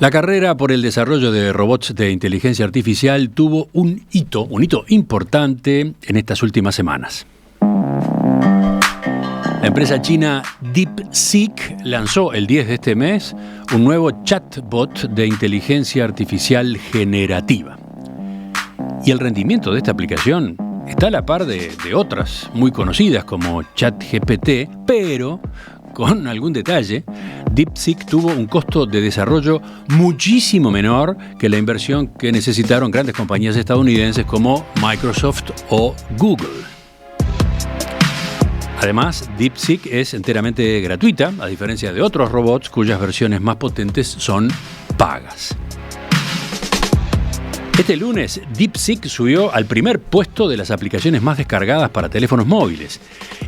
La carrera por el desarrollo de robots de inteligencia artificial tuvo un hito importante en estas últimas semanas. La empresa china DeepSeek lanzó el 10 de este mes un nuevo chatbot de inteligencia artificial generativa. Y el rendimiento de esta aplicación está a la par de otras muy conocidas como ChatGPT, pero con algún detalle. DeepSeek tuvo un costo de desarrollo muchísimo menor que la inversión que necesitaron grandes compañías estadounidenses como Microsoft o Google. Además, DeepSeek es enteramente gratuita, a diferencia de otros robots cuyas versiones más potentes son pagas. Este lunes, DeepSeek subió al primer puesto de las aplicaciones más descargadas para teléfonos móviles.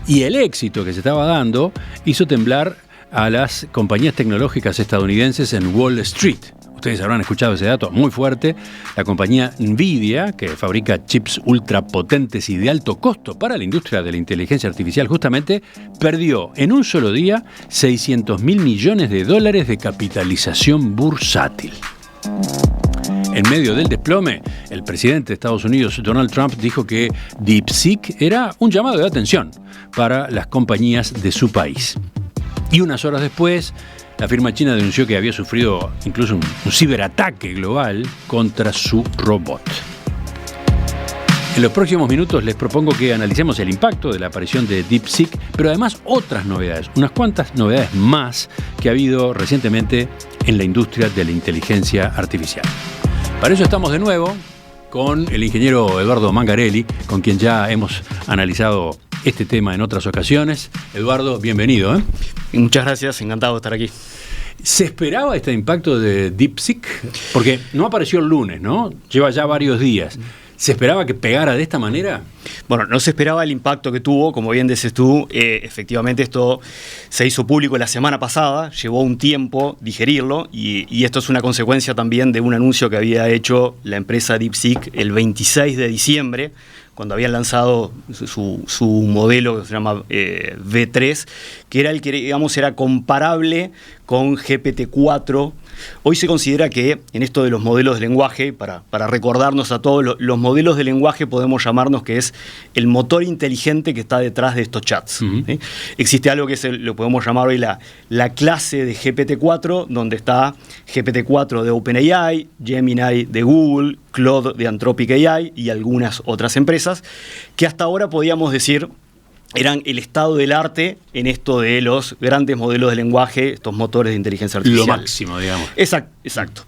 Y el éxito que se estaba dando hizo temblar a las compañías tecnológicas estadounidenses en Wall Street. Ustedes habrán escuchado ese dato muy fuerte. La compañía Nvidia, que fabrica chips ultrapotentes y de alto costo para la industria de la inteligencia artificial, justamente perdió en un solo día $600 mil millones de capitalización bursátil. En medio del desplome, el presidente de Estados Unidos, Donald Trump, dijo que DeepSeek era un llamado de atención para las compañías de su país. Y unas horas después, la firma china denunció que había sufrido incluso un ciberataque global contra su robot. En los próximos minutos les propongo que analicemos el impacto de la aparición de DeepSeek, pero además otras novedades, unas cuantas novedades más que ha habido recientemente en la industria de la inteligencia artificial. Para eso estamos de nuevo con el ingeniero Eduardo Mangarelli, con quien ya hemos analizado este tema en otras ocasiones. Eduardo, bienvenido. Muchas gracias, encantado de estar aquí. ¿Se esperaba este impacto de DeepSeek? Porque no apareció el lunes, ¿no? Lleva ya varios días. ¿Se esperaba que pegara de esta manera? Bueno, no se esperaba el impacto que tuvo, como bien dices tú. Efectivamente, esto se hizo público la semana pasada, llevó un tiempo digerirlo y esto es una consecuencia también de un anuncio que había hecho la empresa DeepSeek el 26 de diciembre, cuando habían lanzado su modelo que se llama V3, que era el que, digamos, era comparable con GPT-4. Hoy se considera que en esto de los modelos de lenguaje, para recordarnos a todos, los modelos de lenguaje podemos llamarnos que es el motor inteligente que está detrás de estos chats. Uh-huh. ¿Sí? Existe algo que lo podemos llamar hoy la clase de GPT-4, donde está GPT-4 de OpenAI, Gemini de Google, Claude de Anthropic AI y algunas otras empresas, que hasta ahora podíamos decir eran el estado del arte en esto de los grandes modelos de lenguaje, estos motores de inteligencia artificial. Lo máximo, digamos. Exacto.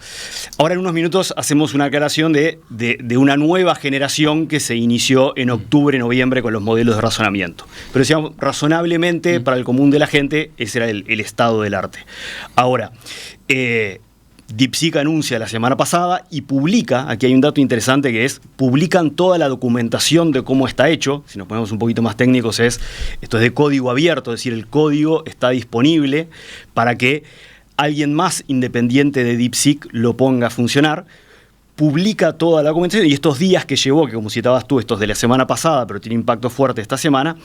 Ahora en unos minutos hacemos una aclaración de una nueva generación que se inició en octubre, noviembre con los modelos de razonamiento. Pero decíamos, razonablemente, para el común de la gente, ese era el estado del arte. Ahora, DeepSeek anuncia la semana pasada y publica, aquí hay un dato interesante que es, publican toda la documentación de cómo está hecho. Si nos ponemos un poquito más técnicos, esto es de código abierto, es decir, el código está disponible para que alguien más independiente de DeepSeek lo ponga a funcionar. Publica toda la documentación y estos días que llevó, que como citabas tú, estos de la semana pasada, pero tiene impacto fuerte esta semana,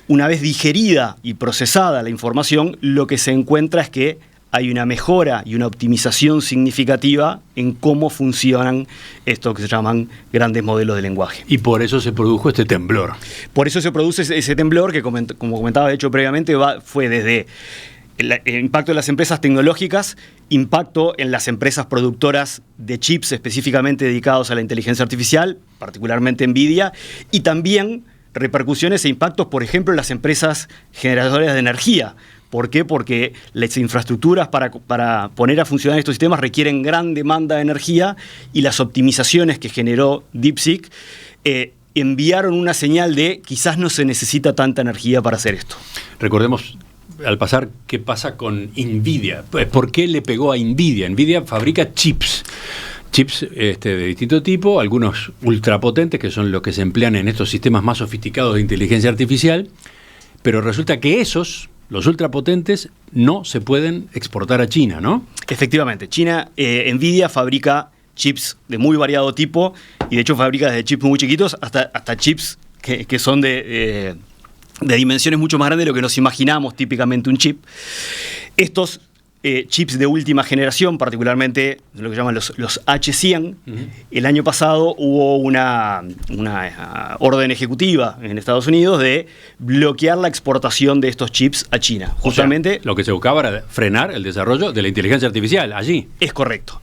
una vez digerida y procesada la información, lo que se encuentra es que hay una mejora y una optimización significativa en cómo funcionan estos que se llaman grandes modelos de lenguaje. Y por eso se produjo este temblor. Por eso se produce ese temblor que, como comentaba de hecho previamente, fue desde el impacto en las empresas tecnológicas, impacto en las empresas productoras de chips específicamente dedicados a la inteligencia artificial, particularmente Nvidia, y también repercusiones e impactos, por ejemplo, en las empresas generadoras de energía. ¿Por qué? Porque las infraestructuras para poner a funcionar estos sistemas requieren gran demanda de energía y las optimizaciones que generó DeepSeek enviaron una señal de quizás no se necesita tanta energía para hacer esto. Recordemos, al pasar, ¿qué pasa con Nvidia? ¿Por qué le pegó a Nvidia? Nvidia fabrica chips de distinto tipo, algunos ultrapotentes, que son los que se emplean en estos sistemas más sofisticados de inteligencia artificial, pero resulta que los ultrapotentes no se pueden exportar a China, ¿no? Efectivamente. Nvidia fabrica chips de muy variado tipo y de hecho fabrica desde chips muy chiquitos hasta chips que son de dimensiones mucho más grandes de lo que nos imaginamos típicamente un chip. Estos chips de última generación, particularmente lo que llaman los H100. El año pasado hubo una orden ejecutiva en Estados Unidos de bloquear la exportación de estos chips a China. Justamente, o sea, lo que se buscaba era frenar el desarrollo de la inteligencia artificial allí. Es correcto.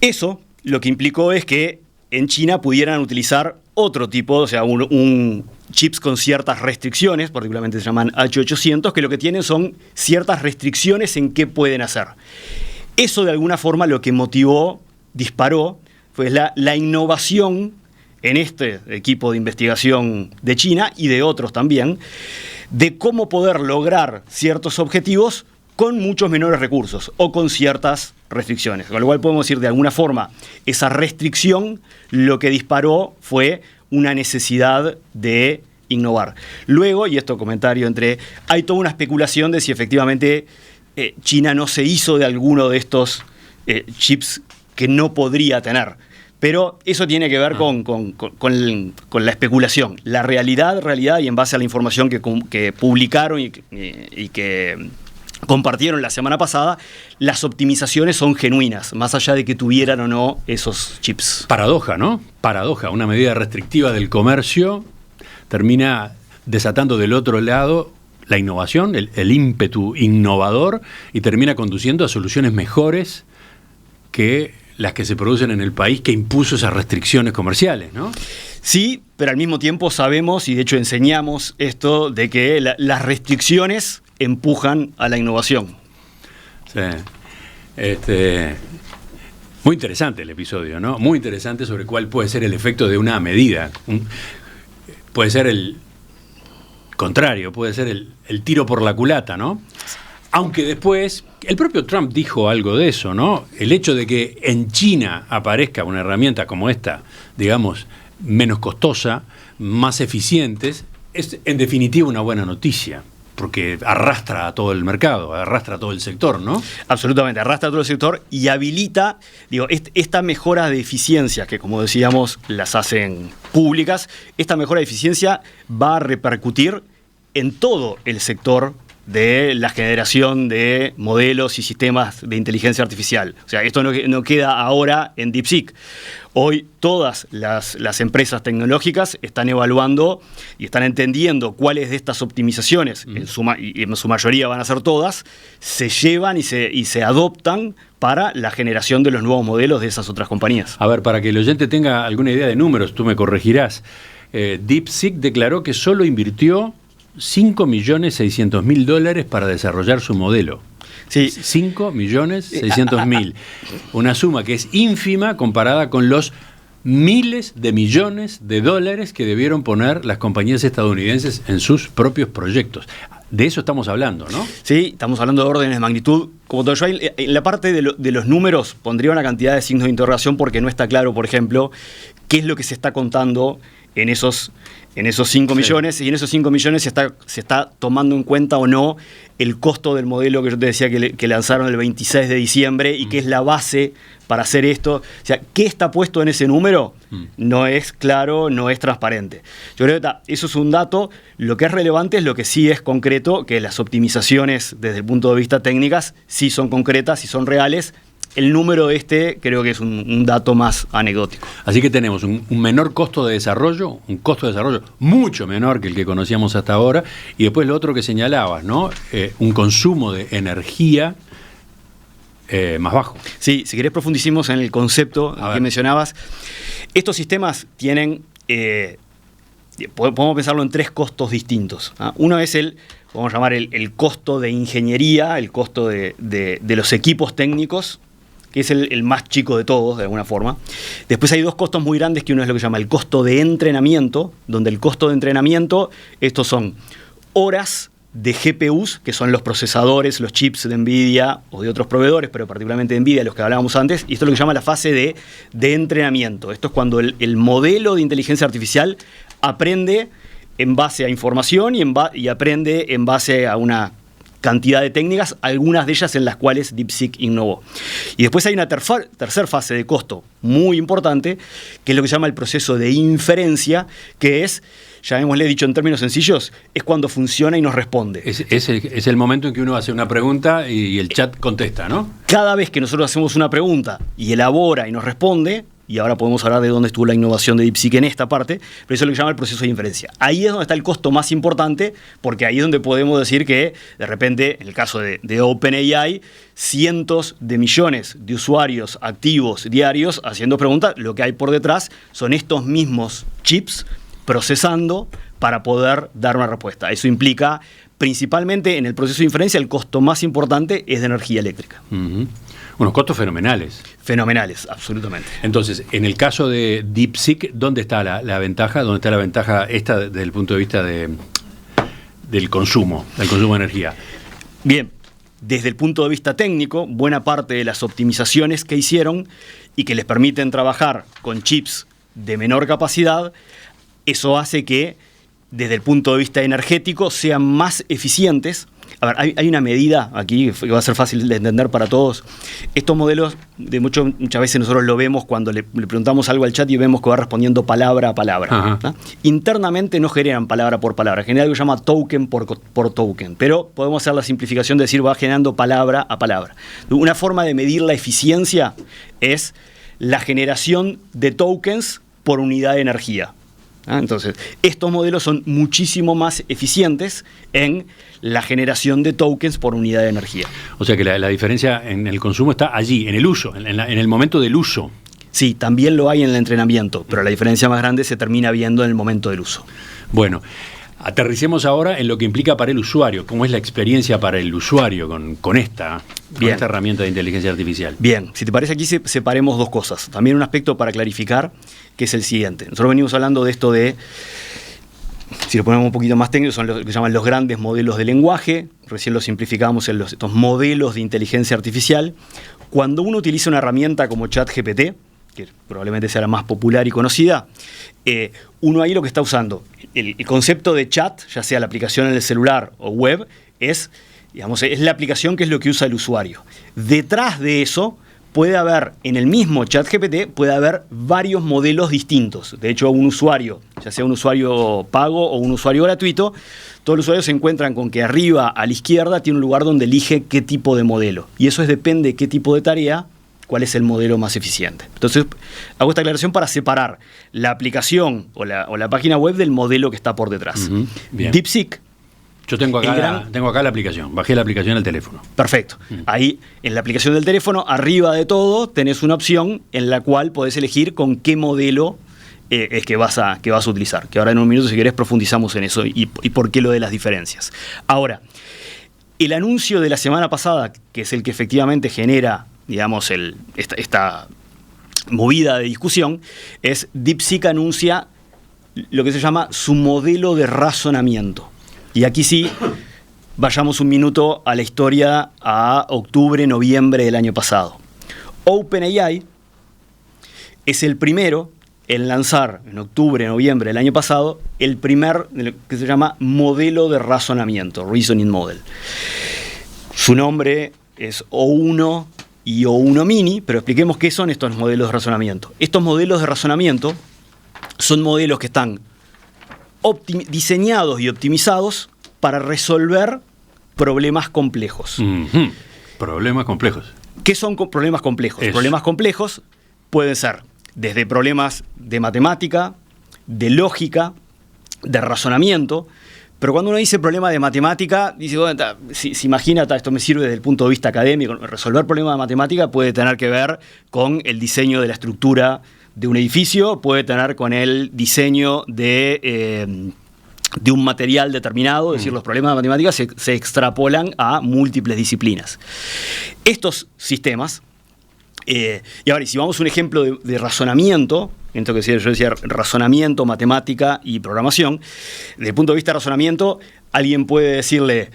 Eso lo que implicó es que en China pudieran utilizar otro tipo, o sea, un chips con ciertas restricciones, particularmente se llaman H800, que lo que tienen son ciertas restricciones en qué pueden hacer. Eso de alguna forma lo que disparó, fue la innovación en este equipo de investigación de China y de otros también, de cómo poder lograr ciertos objetivos con muchos menores recursos o con ciertas restricciones. Con lo cual podemos decir de alguna forma, esa restricción lo que disparó fue una necesidad de innovar. Luego, y esto comentario hay toda una especulación de si efectivamente China no se hizo de alguno de estos chips que no podría tener. Pero eso tiene que ver con la especulación. La realidad, y en base a la información que publicaron y que compartieron la semana pasada, las optimizaciones son genuinas, más allá de que tuvieran o no esos chips. Paradoja, ¿no? Paradoja. Una medida restrictiva del comercio termina desatando del otro lado la innovación, el ímpetu innovador, y termina conduciendo a soluciones mejores que las que se producen en el país que impuso esas restricciones comerciales, ¿no? Sí, pero al mismo tiempo sabemos, y de hecho enseñamos esto, de que las restricciones empujan a la innovación. Sí. Muy interesante el episodio, ¿no? Muy interesante sobre cuál puede ser el efecto de una medida. Puede ser el contrario, puede ser el tiro por la culata, ¿no? Aunque después, el propio Trump dijo algo de eso, ¿no? El hecho de que en China aparezca una herramienta como esta, digamos, menos costosa, más eficientes, es en definitiva una buena noticia, porque arrastra a todo el mercado, arrastra a todo el sector, ¿no? Absolutamente, arrastra a todo el sector y habilita, esta mejora de eficiencia, que como decíamos, las hacen públicas, esta mejora de eficiencia va a repercutir en todo el sector de la generación de modelos y sistemas de inteligencia artificial. O sea, esto no queda ahora en DeepSeek. Hoy todas las empresas tecnológicas están evaluando y están entendiendo cuáles de estas optimizaciones, y en su mayoría van a ser todas, se llevan y se adoptan para la generación de los nuevos modelos de esas otras compañías. A ver, para que el oyente tenga alguna idea de números, tú me corregirás. DeepSeek declaró que solo invirtió $5.600.000 para desarrollar su modelo. Sí. 5.600.000. Una suma que es ínfima comparada con los miles de millones de dólares que debieron poner las compañías estadounidenses en sus propios proyectos. De eso estamos hablando, ¿no? Sí, estamos hablando de órdenes de magnitud. Como todo yo, en la parte de los números pondría una cantidad de signos de interrogación porque no está claro, por ejemplo, qué es lo que se está contando en esos 5 millones, y en esos 5 millones se está tomando en cuenta o no el costo del modelo que yo te decía que lanzaron el 26 de diciembre y que es la base para hacer esto. O sea, ¿qué está puesto en ese número? No es claro, no es transparente. Yo creo que eso es un dato. Lo que es relevante es lo que sí es concreto, que las optimizaciones desde el punto de vista técnicas sí son concretas y son reales. El número creo que es un dato más anecdótico. Así que tenemos un menor costo de desarrollo, un costo de desarrollo mucho menor que el que conocíamos hasta ahora, y después lo otro que señalabas, ¿no? Un consumo de energía más bajo. Sí, si querés profundicemos en el concepto que mencionabas. Estos sistemas tienen, podemos pensarlo en 3 costos distintos. Uno es vamos a llamar el costo de ingeniería, el costo de los equipos técnicos, que es el más chico de todos, de alguna forma. Después hay 2 costos muy grandes, que uno es lo que se llama el costo de entrenamiento, donde el costo de entrenamiento, estos son horas de GPUs, que son los procesadores, los chips de NVIDIA o de otros proveedores, pero particularmente de NVIDIA, los que hablábamos antes, y esto es lo que se llama la fase de entrenamiento. Esto es cuando el modelo de inteligencia artificial aprende en base a información y aprende en base a una cantidad de técnicas, algunas de ellas en las cuales DeepSeek innovó. Y después hay una tercera fase de costo muy importante, que es lo que se llama el proceso de inferencia, que es, llamémosle dicho en términos sencillos, es cuando funciona y nos responde. Es el momento en que uno hace una pregunta y el chat contesta, ¿no? Cada vez que nosotros hacemos una pregunta y elabora y nos responde, y ahora podemos hablar de dónde estuvo la innovación de DeepSeek en esta parte, pero eso es lo que se llama el proceso de inferencia. Ahí es donde está el costo más importante, porque ahí es donde podemos decir que, de repente, en el caso de OpenAI, cientos de millones de usuarios activos diarios haciendo preguntas, lo que hay por detrás son estos mismos chips procesando para poder dar una respuesta. Eso implica, principalmente en el proceso de inferencia, el costo más importante es de energía eléctrica. Uh-huh. Unos costos fenomenales. Fenomenales, absolutamente. Entonces, en el caso de DeepSeek, ¿dónde está la ventaja? ¿Dónde está la ventaja esta desde el punto de vista del consumo de energía? Bien, desde el punto de vista técnico, buena parte de las optimizaciones que hicieron y que les permiten trabajar con chips de menor capacidad, eso hace que, desde el punto de vista energético, sean más eficientes. A ver, hay una medida aquí que va a ser fácil de entender para todos. Estos modelos, muchas veces nosotros lo vemos cuando le preguntamos algo al chat y vemos que va respondiendo palabra a palabra, ¿no? Internamente no generan palabra por palabra, generan algo que se llama token por token, pero podemos hacer la simplificación de decir va generando palabra a palabra. Una forma de medir la eficiencia es la generación de tokens por unidad de energía. Entonces, estos modelos son muchísimo más eficientes en la generación de tokens por unidad de energía. O sea que la diferencia en el consumo está allí, en el uso, en el momento del uso. Sí, también lo hay en el entrenamiento, pero la diferencia más grande se termina viendo en el momento del uso. Bueno, aterricemos ahora en lo que implica para el usuario. ¿Cómo es la experiencia para el usuario con esta herramienta de inteligencia artificial? Bien, si te parece, aquí separemos dos cosas. También un aspecto para clarificar, que es el siguiente. Nosotros venimos hablando de esto de, si lo ponemos un poquito más técnico, son lo que llaman los grandes modelos de lenguaje. Recién lo simplificamos en estos modelos de inteligencia artificial. Cuando uno utiliza una herramienta como ChatGPT, que probablemente sea la más popular y conocida, uno ahí lo que está usando, el concepto de chat, ya sea la aplicación en el celular o web, es la aplicación que es lo que usa el usuario. Detrás de eso puede haber, en el mismo ChatGPT, puede haber varios modelos distintos. De hecho, un usuario, ya sea un usuario pago o un usuario gratuito, todos los usuarios se encuentran con que arriba a la izquierda tiene un lugar donde elige qué tipo de modelo. Y eso depende de qué tipo de tarea, cuál es el modelo más eficiente. Entonces, hago esta aclaración para separar la aplicación o la página web del modelo que está por detrás. Uh-huh. Bien. DeepSeek. Yo tengo acá la aplicación, bajé la aplicación al teléfono. Perfecto. Ahí, en la aplicación del teléfono, arriba de todo, tenés una opción en la cual podés elegir con qué modelo es que vas a utilizar. Que ahora en un minuto, si querés, profundizamos en eso y por qué lo de las diferencias. Ahora, el anuncio de la semana pasada, que es el que efectivamente genera, digamos, esta movida de discusión, es DeepSeek anuncia lo que se llama su modelo de razonamiento. Y aquí sí, vayamos un minuto a la historia a octubre, noviembre del año pasado. OpenAI es el primero en lanzar en octubre, noviembre del año pasado el primer, que se llama modelo de razonamiento, Reasoning Model. Su nombre es O1 y O1 Mini, pero expliquemos qué son estos modelos de razonamiento. Estos modelos de razonamiento son modelos que están diseñados y optimizados para resolver problemas complejos. Uh-huh. Problemas complejos. ¿Qué son problemas complejos? Eso. Problemas complejos pueden ser desde problemas de matemática, de lógica, de razonamiento, pero cuando uno dice problema de matemática, dice, bueno, si imagina, esto me sirve desde el punto de vista académico, resolver problemas de matemática puede tener que ver con el diseño de la estructura de un edificio, puede tener con el diseño de un material determinado, es decir, los problemas de matemáticas se extrapolan a múltiples disciplinas. Estos sistemas, y ahora, si vamos a un ejemplo de razonamiento, esto que yo decía, razonamiento, matemática y programación, desde el punto de vista de razonamiento, alguien puede decirle,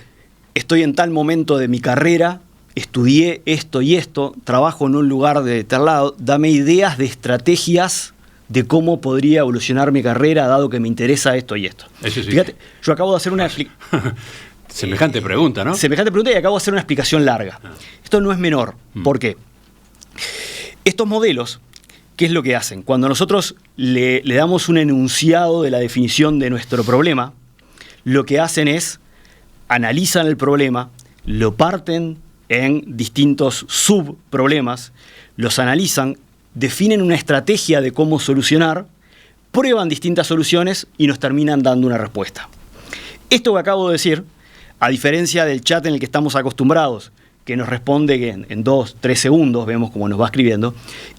estoy en tal momento de mi carrera, estudié esto y esto, trabajo en un lugar de tal lado, dame ideas de estrategias de cómo podría evolucionar mi carrera dado que me interesa esto y esto. Eso sí. Fíjate, yo acabo de hacer una Semejante pregunta, ¿no? Semejante pregunta, y acabo de hacer una explicación larga. Esto no es menor. ¿Por qué? Estos modelos, ¿qué es lo que hacen? Cuando nosotros le damos un enunciado de la definición de nuestro problema, lo que hacen es analizan el problema, lo parten en distintos subproblemas, los analizan, definen una estrategia de cómo solucionar, prueban distintas soluciones y nos terminan dando una respuesta. Esto que acabo de decir, a diferencia del chat en el que estamos acostumbrados, que nos responde en 2, 3 segundos, vemos cómo nos va escribiendo,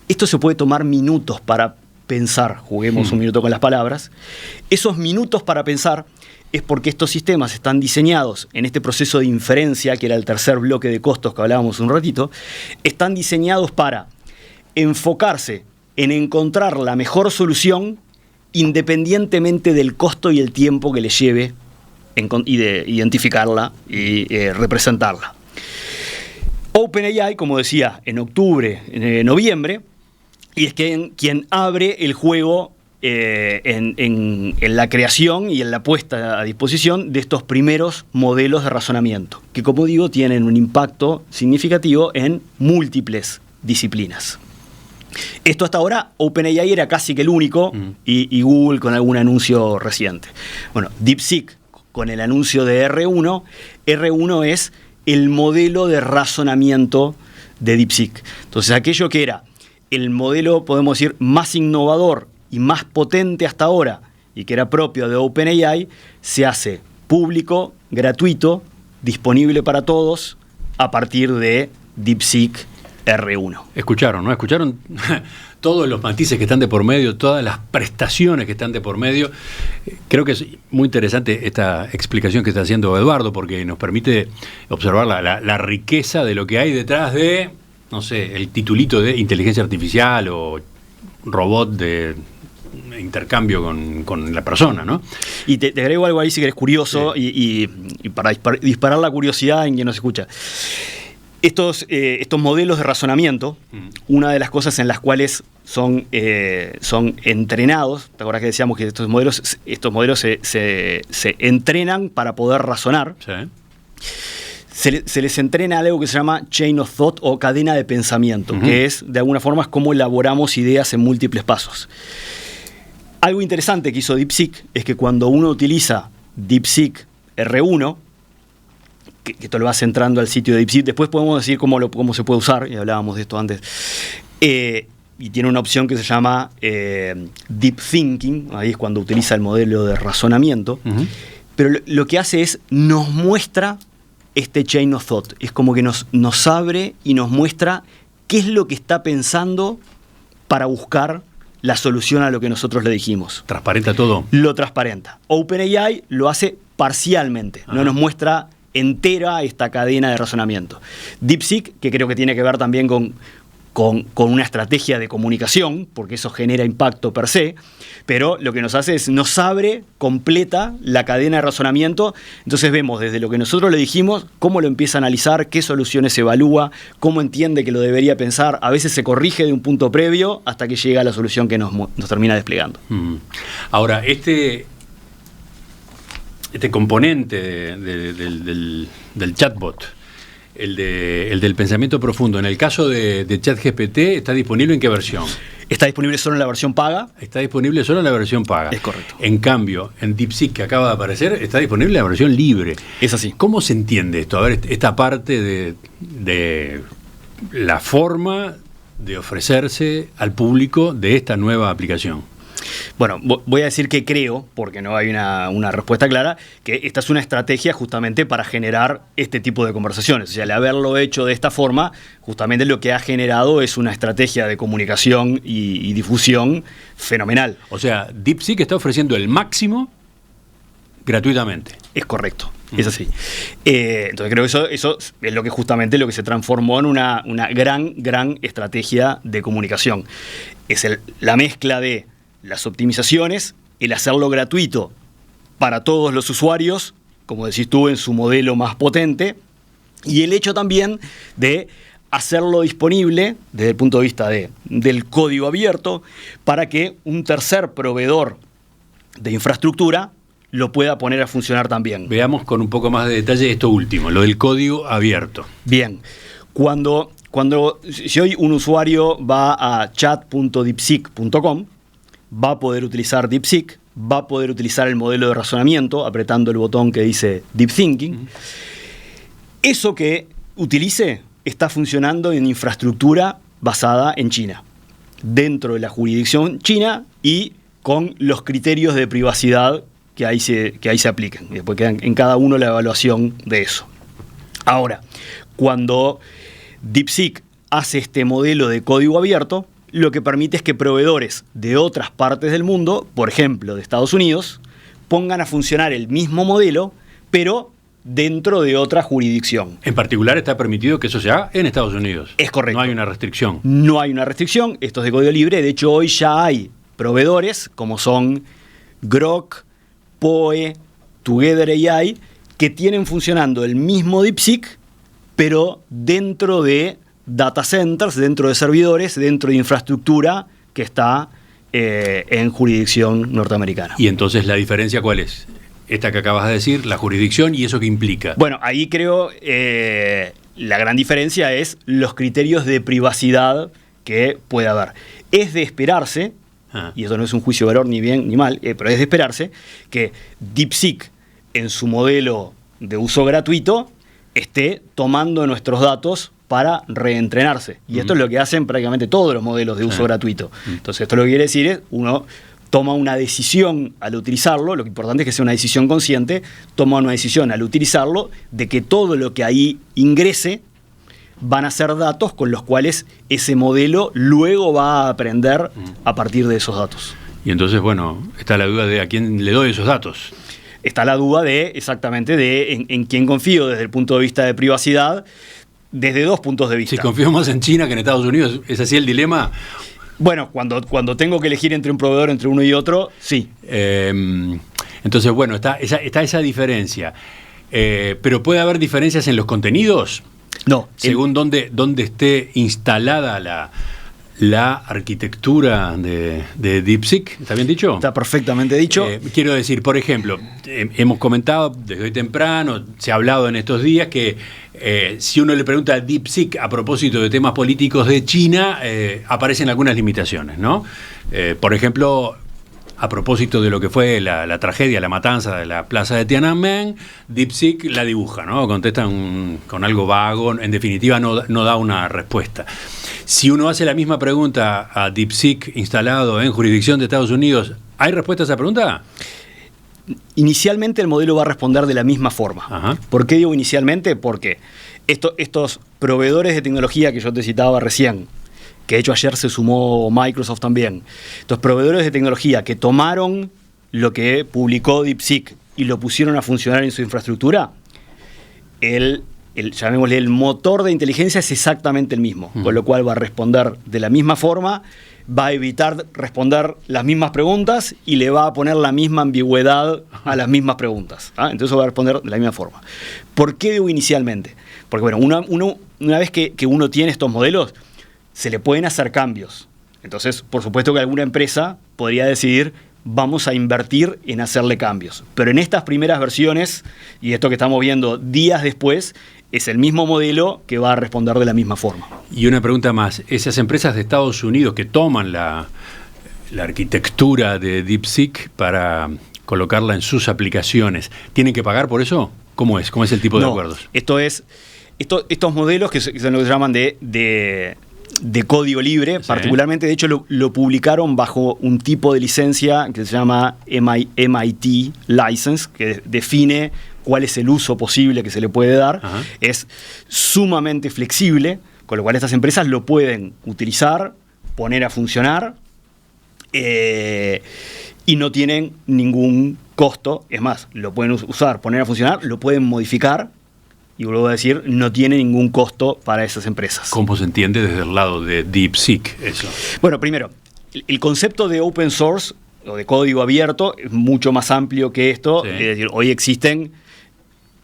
esto se puede tomar minutos para pensar, juguemos un minuto con las palabras. Esos minutos para pensar es porque estos sistemas están diseñados en este proceso de inferencia, que era el tercer bloque de costos que hablábamos un ratito, están diseñados para enfocarse en encontrar la mejor solución independientemente del costo y el tiempo que le lleve y de identificarla y representarla. OpenAI, como decía, en octubre, noviembre, y es quien abre el juego en la creación y en la puesta a disposición de estos primeros modelos de razonamiento, que, como digo, tienen un impacto significativo en múltiples disciplinas. Esto hasta ahora, OpenAI era casi que el único, y Google con algún anuncio reciente. Bueno, DeepSeek con el anuncio de R1. R1 es el modelo de razonamiento de DeepSeek. Entonces, aquello que era el modelo, podemos decir, más innovador y más potente hasta ahora, y que era propio de OpenAI, se hace público, gratuito, disponible para todos, a partir de DeepSeek R1. Escucharon, ¿no? Escucharon todos los matices que están de por medio, todas las prestaciones que están de por medio. Creo que es muy interesante esta explicación que está haciendo Eduardo, porque nos permite observar la riqueza de lo que hay detrás de, no sé, el titulito de inteligencia artificial o robot de intercambio con la persona, ¿no? Y te agrego algo ahí si querés curioso, sí. y para disparar la curiosidad en quien nos escucha. Estos modelos de razonamiento, una de las cosas en las cuales son entrenados, ¿te acuerdas que decíamos que estos modelos se entrenan para poder razonar? Sí. Se les entrena algo que se llama chain of thought o cadena de pensamiento, que es, de alguna forma, es cómo elaboramos ideas en múltiples pasos. Algo interesante que hizo DeepSeek es que cuando uno utiliza DeepSeek R1, que esto lo vas entrando al sitio de DeepSeek, después podemos decir cómo se puede usar, y hablábamos de esto antes, y tiene una opción que se llama Deep Thinking, ahí es cuando utiliza el modelo de razonamiento, pero lo que hace es, nos muestra este chain of thought, es como que nos abre y nos muestra qué es lo que está pensando para buscar la solución a lo que nosotros le dijimos. ¿Transparenta todo? Lo transparenta. OpenAI lo hace parcialmente, no nos muestra entera esta cadena de razonamiento. DeepSeek, que creo que tiene que ver también con una estrategia de comunicación, porque eso genera impacto per se, pero lo que nos hace es, nos abre completa la cadena de razonamiento. Entonces vemos desde lo que nosotros le dijimos, cómo lo empieza a analizar, qué soluciones evalúa, cómo entiende que lo debería pensar, a veces se corrige de un punto previo hasta que llega a la solución que nos termina desplegando. Ahora, este componente del chatbot, el del pensamiento profundo, en el caso de ChatGPT, ¿está disponible en qué versión? Está disponible solo en la versión paga. Está disponible solo en la versión paga. Es correcto. En cambio, en DeepSeek, que acaba de aparecer, está disponible en la versión libre. Es así. ¿Cómo se entiende esto? A ver, esta parte de la forma de ofrecerse al público de esta nueva aplicación. Bueno, voy a decir que creo, porque no hay una respuesta clara, que esta es una estrategia justamente para generar este tipo de conversaciones. O sea, al haberlo hecho de esta forma, justamente lo que ha generado es una estrategia de comunicación y difusión fenomenal. O sea, DeepSeek está ofreciendo el máximo gratuitamente. Es correcto. Es así. Entonces creo que eso es lo que justamente lo que se transformó en una gran estrategia de comunicación. Es la mezcla de las optimizaciones, el hacerlo gratuito para todos los usuarios, como decís tú, en su modelo más potente, y el hecho también de hacerlo disponible desde el punto de vista del código abierto para que un tercer proveedor de infraestructura lo pueda poner a funcionar también. Veamos con un poco más de detalle esto último, lo del código abierto. Bien, si hoy un usuario va a chat.deepseek.com, va a poder utilizar DeepSeek, va a poder utilizar el modelo de razonamiento apretando el botón que dice Deep Thinking. Eso que utilice está funcionando en infraestructura basada en China, dentro de la jurisdicción china y con los criterios de privacidad que ahí se aplican. Y después queda en cada uno la evaluación de eso. Ahora, cuando DeepSeek hace este modelo de código abierto, lo que permite es que proveedores de otras partes del mundo, por ejemplo de Estados Unidos, pongan a funcionar el mismo modelo, pero dentro de otra jurisdicción. En particular está permitido que eso se haga en Estados Unidos. Es correcto. No hay una restricción. No hay una restricción, esto es de código libre. De hecho, hoy ya hay proveedores como son Grok, Poe, Together AI, que tienen funcionando el mismo DeepSeek, pero dentro de data centers, dentro de servidores, dentro de infraestructura que está en jurisdicción norteamericana. ¿Y entonces la diferencia cuál es? Esta que acabas de decir, la jurisdicción y eso que implica. Bueno, ahí creo la gran diferencia es los criterios de privacidad que puede haber. Es de esperarse, y eso no es un juicio de valor ni bien ni mal, pero es de esperarse que DeepSeek en su modelo de uso gratuito esté tomando nuestros datos para reentrenarse. Y esto es lo que hacen prácticamente todos los modelos de uso gratuito. Entonces, esto lo que quiere decir es, uno toma una decisión al utilizarlo, lo que importante es que sea una decisión consciente, toma una decisión al utilizarlo de que todo lo que ahí ingrese van a ser datos con los cuales ese modelo luego va a aprender a partir de esos datos. Y entonces, bueno, está la duda de a quién le doy esos datos. Está la duda de, exactamente, de en quién confío desde el punto de vista de privacidad, desde dos puntos de vista. Si confío más en China que en Estados Unidos, ¿es así el dilema? Bueno, cuando tengo que elegir entre un proveedor, entre uno y otro, sí. Entonces, bueno, está esa diferencia. ¿Pero puede haber diferencias en los contenidos? No. Según dónde esté instalada la arquitectura de DeepSeek, ¿está bien dicho? Está perfectamente dicho. Quiero decir, por ejemplo, hemos comentado desde hoy temprano, se ha hablado en estos días que si uno le pregunta a DeepSeek a propósito de temas políticos de China, aparecen algunas limitaciones, ¿no? Por ejemplo, a propósito de lo que fue la tragedia, la matanza de la plaza de Tiananmen, DeepSeek la dibuja, ¿no? Contesta con algo vago, en definitiva no da una respuesta. Si uno hace la misma pregunta a DeepSeek instalado en jurisdicción de Estados Unidos, ¿hay respuesta a esa pregunta? Inicialmente el modelo va a responder de la misma forma. Ajá. ¿Por qué digo inicialmente? Porque estos proveedores de tecnología que yo te citaba recién, que de hecho ayer se sumó Microsoft también, estos proveedores de tecnología que tomaron lo que publicó DeepSeek y lo pusieron a funcionar en su infraestructura, llamémosle el motor de inteligencia es exactamente el mismo, con lo cual va a responder de la misma forma, va a evitar responder las mismas preguntas y le va a poner la misma ambigüedad a las mismas preguntas. Entonces va a responder de la misma forma. ¿Por qué digo inicialmente? Porque bueno, una vez que uno tiene estos modelos, se le pueden hacer cambios. Entonces, por supuesto que alguna empresa podría decidir, vamos a invertir en hacerle cambios. Pero en estas primeras versiones, y esto que estamos viendo días después, es el mismo modelo que va a responder de la misma forma. Y una pregunta más, esas empresas de Estados Unidos que toman la arquitectura de DeepSeek para colocarla en sus aplicaciones, ¿tienen que pagar por eso? ¿Cómo es? ¿Cómo es el tipo de acuerdos? Estos modelos que son lo que se llaman de código libre, sí. Particularmente, de hecho, lo publicaron bajo un tipo de licencia que se llama MIT License, que define cuál es el uso posible que se le puede dar. Ajá. Es sumamente flexible, con lo cual estas empresas lo pueden utilizar, poner a funcionar, y no tienen ningún costo. Es más, lo pueden usar, poner a funcionar, lo pueden modificar, y vuelvo a decir, no tiene ningún costo para esas empresas. ¿Cómo se entiende desde el lado de DeepSeek eso? Bueno, primero, el concepto de open source o de código abierto es mucho más amplio que esto. Sí. Es decir, hoy existen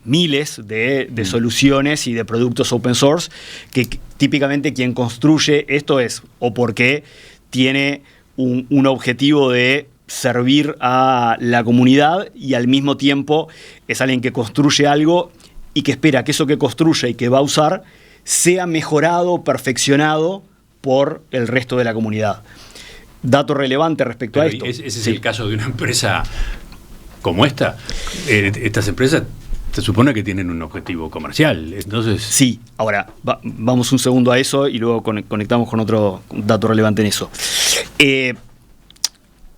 miles de soluciones y de productos open source que típicamente quien construye esto es o porque tiene un objetivo de servir a la comunidad y al mismo tiempo es alguien que construye algo y que espera que eso que construye y que va a usar sea mejorado, perfeccionado por el resto de la comunidad. Dato relevante respecto a esto. ¿Ese es el caso de una empresa como esta? Estas empresas se supone que tienen un objetivo comercial, entonces... Sí, ahora vamos un segundo a eso y luego conectamos con otro dato relevante en eso.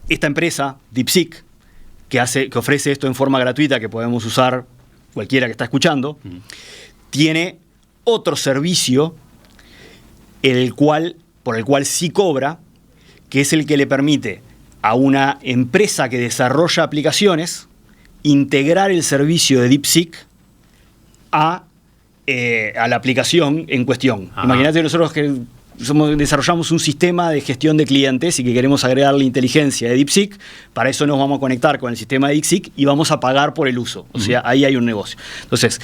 Esta empresa, DeepSeek, que ofrece esto en forma gratuita, que podemos usar cualquiera que está escuchando, tiene otro servicio por el cual sí cobra, que es el que le permite a una empresa que desarrolla aplicaciones integrar el servicio de DeepSeek a la aplicación en cuestión. Ajá. Imagínate nosotros que desarrollamos un sistema de gestión de clientes y que queremos agregarle inteligencia de DeepSeek. Para eso nos vamos a conectar con el sistema de DeepSeek y vamos a pagar por el uso. O sea, ahí hay un negocio. Entonces,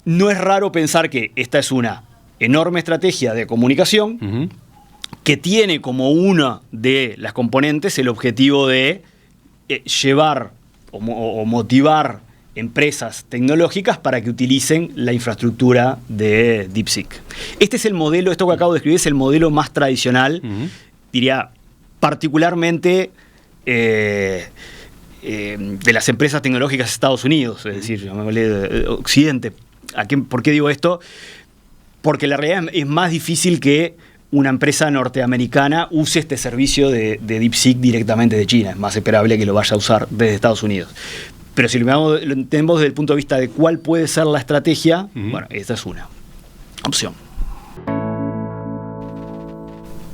no es raro pensar que esta es una enorme estrategia de comunicación que tiene como una de las componentes el objetivo de llevar o motivar empresas tecnológicas para que utilicen la infraestructura de DeepSeek. Este es el modelo, esto que acabo de describir es el modelo más tradicional, diría, particularmente de las empresas tecnológicas de Estados Unidos, es decir, llamémosle Occidente. ¿Por qué digo esto? Porque la realidad es más difícil que una empresa norteamericana use este servicio de DeepSeek directamente de China. Es más esperable que lo vaya a usar desde Estados Unidos. Pero si lo entendemos desde el punto de vista de cuál puede ser la estrategia, bueno, esta es una opción.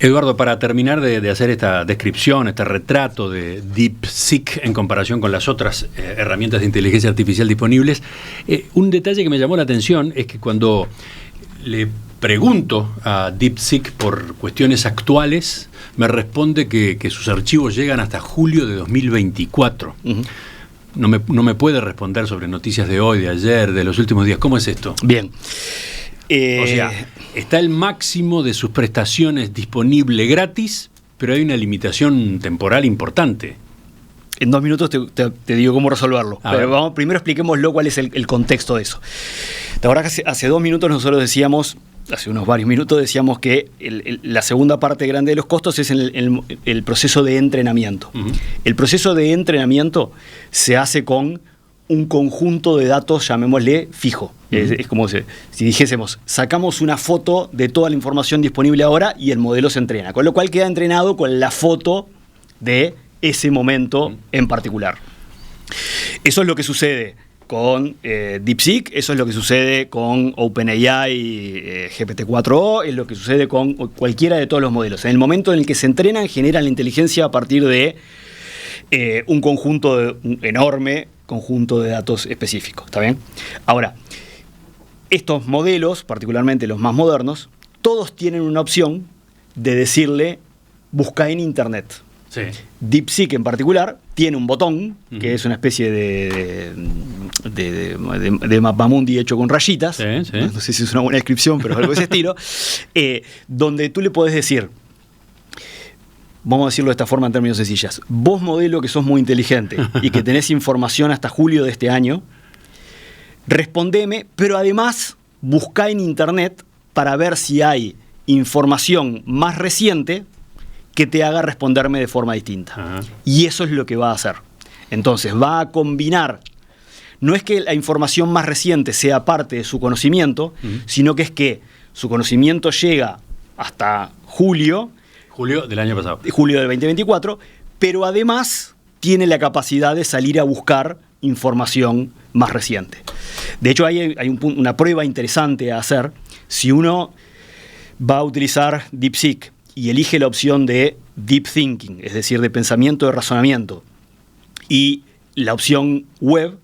Eduardo, para terminar de hacer esta descripción, este retrato de DeepSeek en comparación con las otras herramientas de inteligencia artificial disponibles, un detalle que me llamó la atención es que cuando le pregunto a DeepSeek por cuestiones actuales, me responde que sus archivos llegan hasta julio de 2024. No me puede responder sobre noticias de hoy, de ayer, de los últimos días. ¿Cómo es esto? Bien. O sea, está el máximo de sus prestaciones disponible gratis, pero hay una limitación temporal importante. En 2 minutos te digo cómo resolverlo. Pero primero expliquémoslo cuál es el contexto de eso. ¿Te acordás que hace 2 minutos nosotros decíamos, hace unos varios minutos decíamos que la segunda parte grande de los costos es el proceso de entrenamiento. El proceso de entrenamiento se hace con un conjunto de datos, llamémosle fijo. Es como si dijésemos, sacamos una foto de toda la información disponible ahora y el modelo se entrena. Con lo cual queda entrenado con la foto de ese momento en particular. Eso es lo que sucede con DeepSeek, eso es lo que sucede con OpenAI, GPT-4o, es lo que sucede con cualquiera de todos los modelos. En el momento en el que se entrenan, generan la inteligencia a partir de un enorme conjunto de datos específicos. ¿Está bien? Ahora, estos modelos, particularmente los más modernos, todos tienen una opción de decirle busca en Internet. Sí. DeepSeek en particular tiene un botón que es una especie de mapamundi hecho con rayitas, no sé si es una buena descripción, pero algo de ese estilo, donde tú le podés decir, vamos a decirlo de esta forma en términos sencillas, vos modelo que sos muy inteligente y que tenés información hasta julio de este año, respondeme, pero además buscá en Internet para ver si hay información más reciente que te haga responderme de forma distinta. Y eso es lo que va a hacer. Entonces va a combinar, no es que la información más reciente sea parte de su conocimiento, sino que es que su conocimiento llega hasta julio del año pasado. Julio del 2024, pero además tiene la capacidad de salir a buscar información más reciente. De hecho, hay una prueba interesante a hacer. Si uno va a utilizar DeepSeek y elige la opción de Deep Thinking, es decir, de pensamiento, de razonamiento, y la opción web,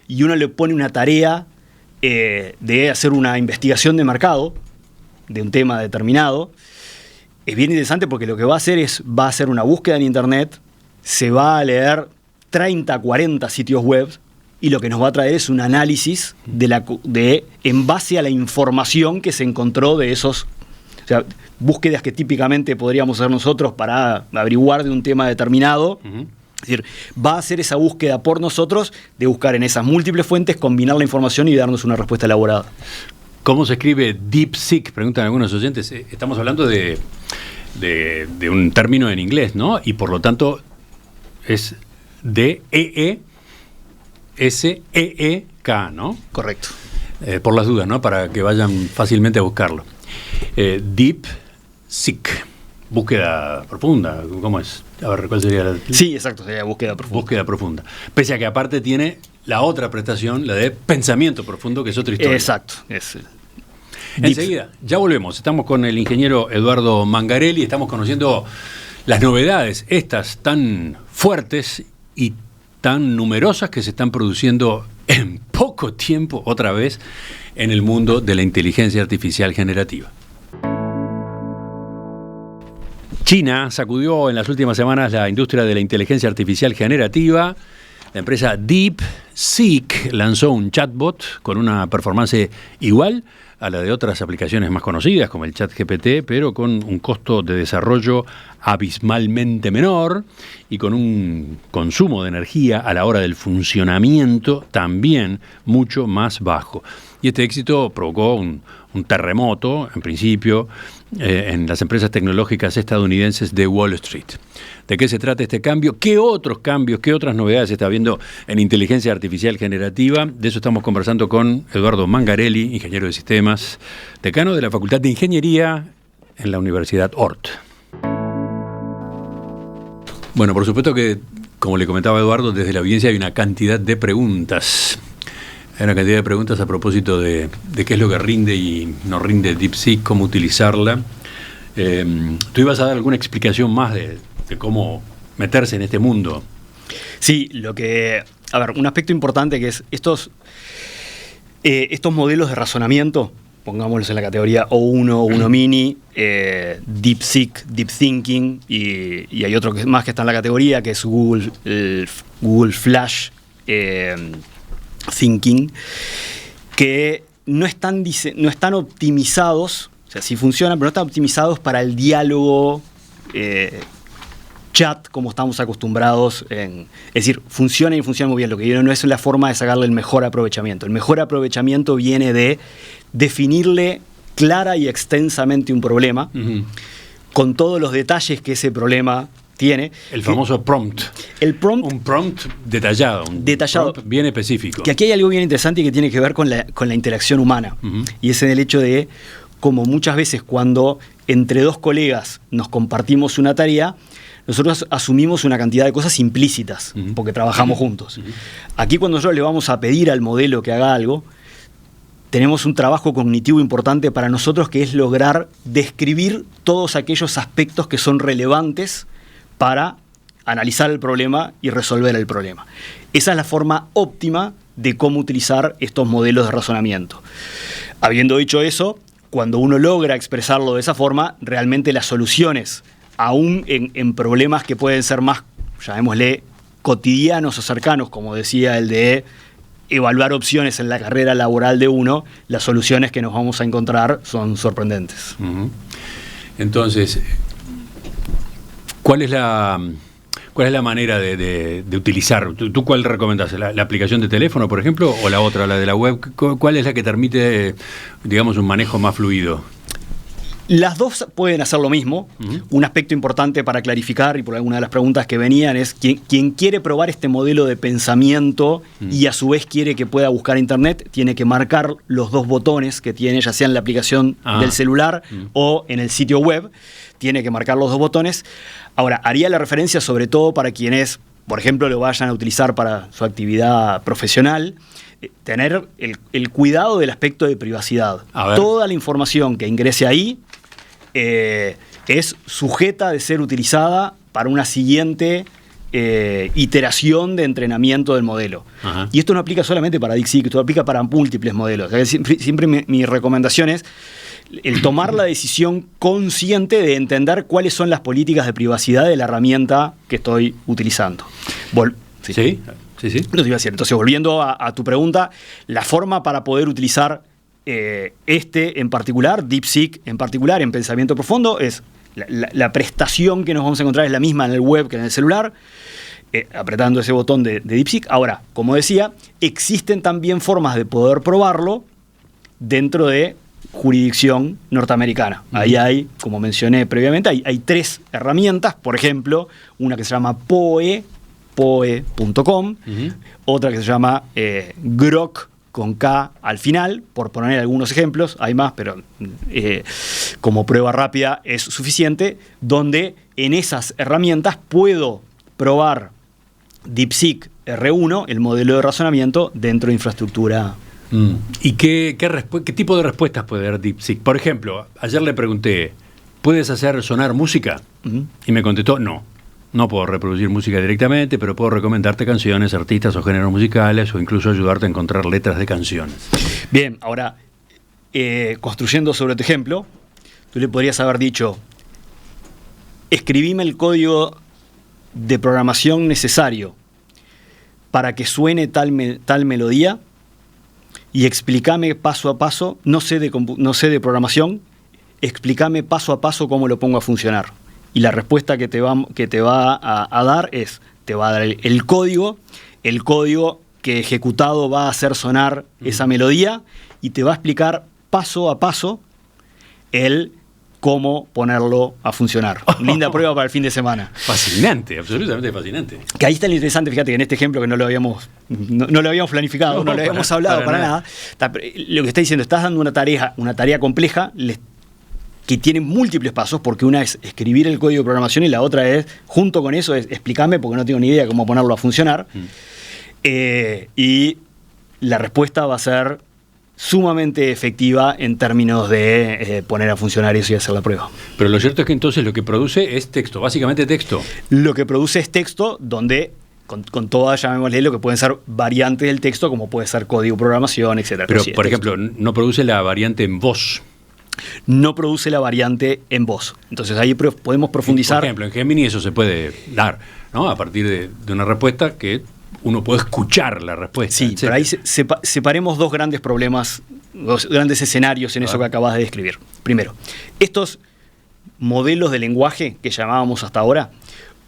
y uno le pone una tarea de hacer una investigación de mercado de un tema determinado, es bien interesante porque lo que va a hacer va a hacer una búsqueda en Internet, se va a leer 30, 40 sitios web, y lo que nos va a traer es un análisis en base a la información que se encontró de esos O sea, búsquedas que típicamente podríamos hacer nosotros para averiguar de un tema determinado. Es decir, va a hacer esa búsqueda por nosotros, de buscar en esas múltiples fuentes, combinar la información y darnos una respuesta elaborada. ¿Cómo se escribe DeepSeek? Preguntan algunos oyentes. Estamos hablando de un término en inglés, ¿no? Y por lo tanto es DEESEEK, ¿no? Correcto. Por las dudas, ¿no? Para que vayan fácilmente a buscarlo. DeepSeek. Búsqueda profunda, ¿cómo es? A ver, ¿cuál sería la...? Sí, exacto, sería búsqueda profunda. Búsqueda profunda. Pese a que aparte tiene la otra prestación, la de pensamiento profundo, que es otra historia. Exacto. Enseguida, ya volvemos. Estamos con el ingeniero Eduardo Mangarelli, estamos conociendo las novedades, estas tan fuertes y tan numerosas que se están produciendo en poco tiempo, otra vez, en el mundo de la inteligencia artificial generativa. China sacudió en las últimas semanas la industria de la inteligencia artificial generativa. La empresa DeepSeek lanzó un chatbot con una performance igual a la de otras aplicaciones más conocidas, como el ChatGPT, pero con un costo de desarrollo abismalmente menor y con un consumo de energía a la hora del funcionamiento también mucho más bajo. Y este éxito provocó un terremoto, en principio, en las empresas tecnológicas estadounidenses de Wall Street. ¿De qué se trata este cambio? ¿Qué otros cambios, qué otras novedades se está viendo en inteligencia artificial generativa? De eso estamos conversando con Eduardo Mangarelli, ingeniero de sistemas, decano de la Facultad de Ingeniería en la Universidad Ort. Bueno, por supuesto que, como le comentaba Eduardo, desde la audiencia hay una cantidad de preguntas. Hay una cantidad de preguntas a propósito de qué es lo que rinde y no rinde DeepSeek, cómo utilizarla. ¿Tú ibas a dar alguna explicación más de cómo meterse en este mundo? Sí, un aspecto importante que es estos modelos de razonamiento, pongámoslos en la categoría O1, O1 Mini, DeepSeek, Deep Thinking, y hay otro más que está en la categoría, que es Google Flash Thinking, que no están optimizados, o sea, sí funcionan, pero no están optimizados para el diálogo chat como estamos acostumbrados. Es decir, funcionan y funcionan muy bien. Lo que yo no es la forma de sacarle el mejor aprovechamiento. El mejor aprovechamiento viene de definirle clara y extensamente un problema, con todos los detalles que ese problema tiene. El famoso prompt. Un prompt detallado. Prompt bien específico. Que aquí hay algo bien interesante y que tiene que ver con la interacción humana. Y es en el hecho de como muchas veces cuando entre dos colegas nos compartimos una tarea, nosotros asumimos una cantidad de cosas implícitas, porque trabajamos juntos. Aquí cuando nosotros le vamos a pedir al modelo que haga algo, tenemos un trabajo cognitivo importante para nosotros, que es lograr describir todos aquellos aspectos que son relevantes para analizar el problema y resolver el problema. Esa es la forma óptima de cómo utilizar estos modelos de razonamiento. Habiendo dicho eso, cuando uno logra expresarlo de esa forma, realmente las soluciones, aún en problemas que pueden ser más, llamémosle, cotidianos o cercanos, como decía el de evaluar opciones en la carrera laboral de uno, las soluciones que nos vamos a encontrar son sorprendentes. Entonces, ¿cuál es la manera de utilizar? ¿Tú cuál recomendás? ¿La aplicación de teléfono, por ejemplo, o la otra, la de la web? ¿Cuál es la que permite, digamos, un manejo más fluido? Las dos pueden hacer lo mismo. Un aspecto importante para clarificar, y por alguna de las preguntas que venían, es quien quiere probar este modelo de pensamiento y a su vez quiere que pueda buscar internet, tiene que marcar los dos botones que tiene, ya sea en la aplicación del celular o en el sitio web. Tiene que marcar los dos botones. Ahora, haría la referencia sobre todo para quienes, por ejemplo, lo vayan a utilizar para su actividad profesional, tener el cuidado del aspecto de privacidad. Toda la información que ingrese ahí es sujeta de ser utilizada para una siguiente iteración de entrenamiento del modelo. Y esto no aplica solamente para DeepSeek, esto aplica para múltiples modelos. O sea, siempre mi recomendación es el tomar la decisión consciente de entender cuáles son las políticas de privacidad de la herramienta que estoy utilizando. Sí. Lo te iba a decir. Entonces, volviendo a tu pregunta, la forma para poder utilizar este en particular, DeepSeek en particular, en pensamiento profundo, es la prestación que nos vamos a encontrar es la misma en el web que en el celular, apretando ese botón de DeepSeek. Ahora, como decía, existen también formas de poder probarlo dentro de jurisdicción norteamericana. Ahí hay, como mencioné previamente, hay 3 herramientas. Por ejemplo, una que se llama poe.com, otra que se llama Grok, con K al final, por poner algunos ejemplos. Hay más, pero como prueba rápida es suficiente, donde en esas herramientas puedo probar DeepSeek R1, el modelo de razonamiento, dentro de infraestructura. ¿Y qué tipo de respuestas puede dar DeepSeek? Por ejemplo, ayer le pregunté, ¿puedes hacer sonar música? Y me contestó, no puedo reproducir música directamente, pero puedo recomendarte canciones, artistas o géneros musicales, o incluso ayudarte a encontrar letras de canciones. Bien, ahora, construyendo sobre tu ejemplo, tú le podrías haber dicho, escribime el código de programación necesario para que suene tal melodía y explícame paso a paso, no sé de programación, explícame paso a paso cómo lo pongo a funcionar. Y la respuesta que te va a dar es, te va a dar el código que ejecutado va a hacer sonar esa melodía y te va a explicar paso a paso el cómo ponerlo a funcionar. Linda prueba para el fin de semana. Fascinante, absolutamente fascinante. Que ahí está lo interesante, fíjate que en este ejemplo que no lo habíamos planificado, no lo habíamos hablado para nada. Lo que está diciendo, estás dando una tarea compleja, que tiene múltiples pasos, porque una es escribir el código de programación y la otra es, junto con eso, es explicarme, porque no tengo ni idea de cómo ponerlo a funcionar. Y la respuesta va a ser sumamente efectiva en términos de poner a funcionar eso y hacer la prueba. Pero lo cierto es que entonces lo que produce es texto, básicamente texto. Lo que produce es texto donde, con todas, llamémosle, lo que pueden ser variantes del texto, como puede ser código, programación, etc. Pero sí, por ejemplo, no produce la variante en voz. No produce la variante en voz. Entonces ahí podemos profundizar. Por ejemplo, en Gemini eso se puede dar, ¿no? A partir de una respuesta que uno puede escuchar la respuesta. Sí, pero ahí separemos dos grandes problemas, dos grandes escenarios en eso que acabas de describir. Primero, estos modelos de lenguaje que llamábamos hasta ahora,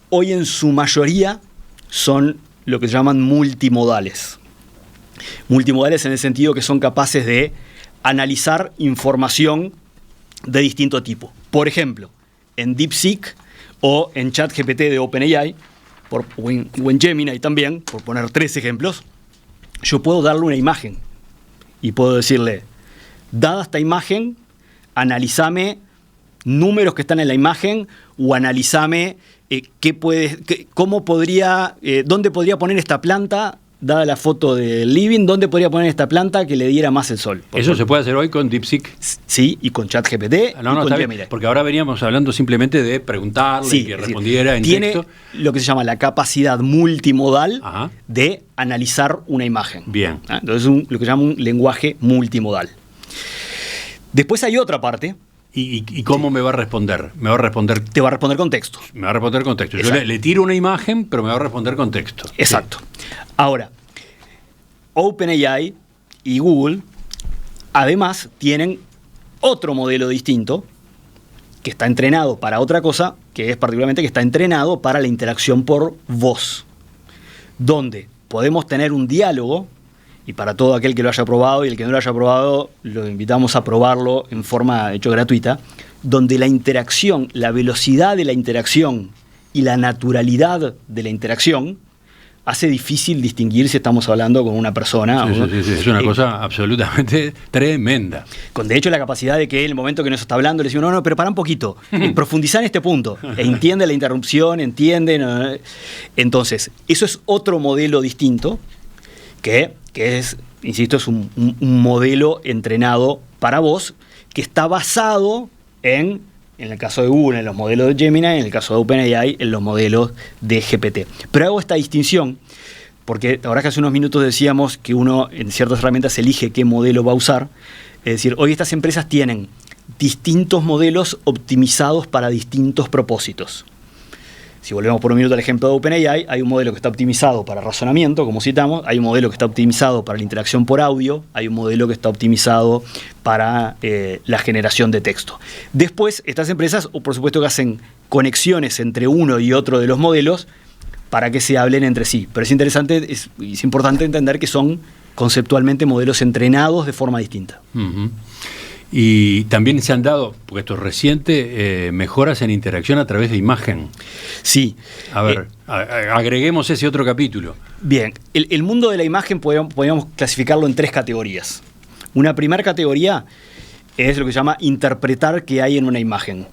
hoy en su mayoría son lo que se llaman multimodales. Multimodales en el sentido que son capaces de analizar información de distinto tipo. Por ejemplo, en DeepSeek o en ChatGPT de OpenAI, o en Gemini también, por poner 3 ejemplos, yo puedo darle una imagen y puedo decirle, dada esta imagen, analízame números que están en la imagen o analízame dónde podría poner esta planta, dada la foto del living, dónde podría poner esta planta que le diera más el sol. ¿Eso se puede hacer hoy con DeepSeek? Sí, y con ChatGPT y con Gemini. Porque ahora veníamos hablando simplemente de preguntarle y que respondiera en texto. Tiene lo que se llama la capacidad multimodal de analizar una imagen. Bien. Entonces lo que se llama un lenguaje multimodal. Después hay otra parte. ¿Y cómo me va a responder? Me va a responder. Te va a responder con texto. Me va a responder con texto. Yo le tiro una imagen, pero me va a responder con texto. Exacto. Sí. Ahora, OpenAI y Google, además, tienen otro modelo distinto que está entrenado para otra cosa, que es particularmente que está entrenado para la interacción por voz, donde podemos tener un diálogo. Y para todo aquel que lo haya probado y el que no lo haya probado, lo invitamos a probarlo en forma, de hecho, gratuita, donde la interacción, la velocidad de la interacción y la naturalidad de la interacción hace difícil distinguir si estamos hablando con una persona. Sí, es una cosa absolutamente tremenda. Con, de hecho, la capacidad de que en el momento que nos está hablando le decimos, no, pero para un poquito, profundizar en este punto, entiende la interrupción, entiende. Entonces, eso es otro modelo distinto que es, insisto, es un modelo entrenado para voz que está basado en el caso de Google, en los modelos de Gemini, en el caso de OpenAI, en los modelos de GPT. Pero hago esta distinción porque ahora que hace unos minutos decíamos que uno en ciertas herramientas elige qué modelo va a usar. Es decir, hoy estas empresas tienen distintos modelos optimizados para distintos propósitos. Si volvemos por un minuto al ejemplo de OpenAI, hay un modelo que está optimizado para razonamiento, como citamos, hay un modelo que está optimizado para la interacción por audio, hay un modelo que está optimizado para la generación de texto. Después, estas empresas, por supuesto, que hacen conexiones entre uno y otro de los modelos para que se hablen entre sí. Pero es interesante, es importante entender que son conceptualmente modelos entrenados de forma distinta. Uh-huh. Y también se han dado, porque esto es reciente, mejoras en interacción a través de imagen. Sí. A ver, agreguemos ese otro capítulo. Bien, el mundo de la imagen podríamos clasificarlo en 3 categorías. Una primera categoría es lo que se llama interpretar qué hay en una imagen.